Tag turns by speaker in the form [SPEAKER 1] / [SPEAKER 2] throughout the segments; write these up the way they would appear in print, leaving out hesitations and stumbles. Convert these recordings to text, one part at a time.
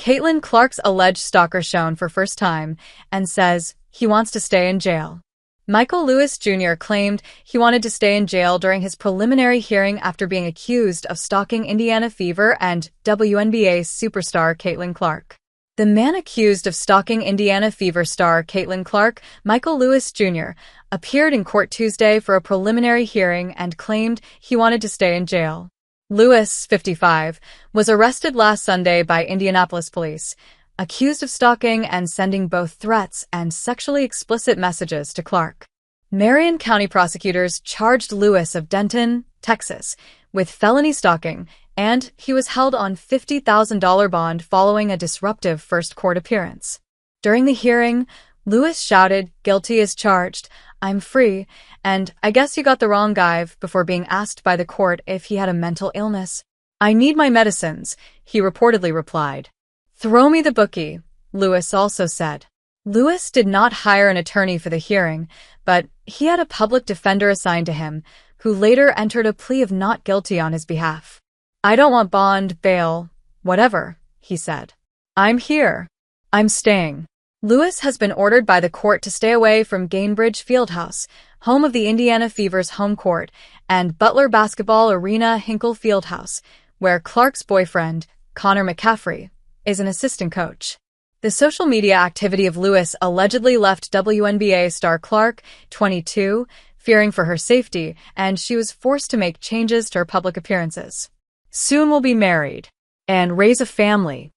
[SPEAKER 1] Caitlin Clark's alleged stalker shown for first time and says he wants to stay in jail. Michael Lewis Jr. claimed he wanted to stay in jail during his preliminary hearing after being accused of stalking Indiana Fever and WNBA superstar Caitlin Clark. The man accused of stalking Indiana Fever star Caitlin Clark, Michael Lewis Jr., appeared in court Tuesday for a preliminary hearing and claimed he wanted to stay in jail. Lewis, 55, was arrested last Sunday by Indianapolis police, accused of stalking and sending both threats and sexually explicit messages to Clark. Marion County prosecutors charged Lewis of Denton, Texas, with felony stalking, and he was held on $50,000 bond following a disruptive first court appearance. During the hearing, Lewis shouted, "Guilty as charged, I'm free, and I guess you got the wrong guy," before being asked by the court if he had a mental illness. "I need my medicines," he reportedly replied. "Throw me the bookie," Lewis also said. Lewis did not hire an attorney for the hearing, but he had a public defender assigned to him, who later entered a plea of not guilty on his behalf. "I don't want bond, bail, whatever," he said. "I'm here. I'm staying." Lewis has been ordered by the court to stay away from Gainbridge Fieldhouse, home of the Indiana Fever's home court, and Butler basketball arena Hinkle Fieldhouse, where Clark's boyfriend, Connor McCaffrey, is an assistant coach. The social media activity of Lewis allegedly left WNBA star Clark, 22, fearing for her safety, and she was forced to make changes to her public appearances. "Soon we'll be married and raise a family.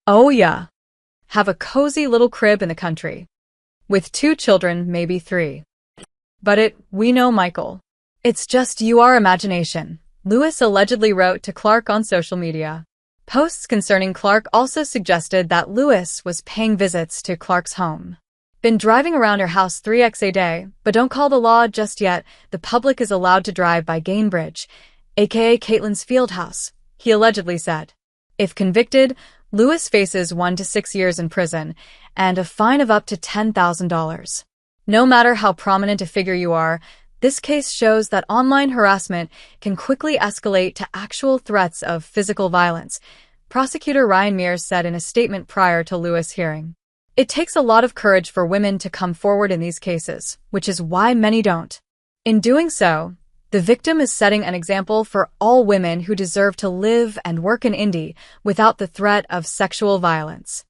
[SPEAKER 1] Oh yeah. Have a cozy little crib in the country. With 2 children, maybe 3. But we know Michael. It's just your imagination," Lewis allegedly wrote to Clark on social media. Posts concerning Clark also suggested that Lewis was paying visits to Clark's home. "Been driving around her house 3x a day, but don't call the law just yet. The public is allowed to drive by Gainbridge, aka Caitlin's Fieldhouse," he allegedly said. If convicted, Lewis faces 1 to 6 years in prison and a fine of up to $10,000. No matter how prominent a figure you are, this case shows that online harassment can quickly escalate to actual threats of physical violence, prosecutor Ryan Mears said in a statement prior to Lewis' hearing. "It takes a lot of courage for women to come forward in these cases, which is why many don't. In doing so, the victim is setting an example for all women who deserve to live and work in Indy without the threat of sexual violence."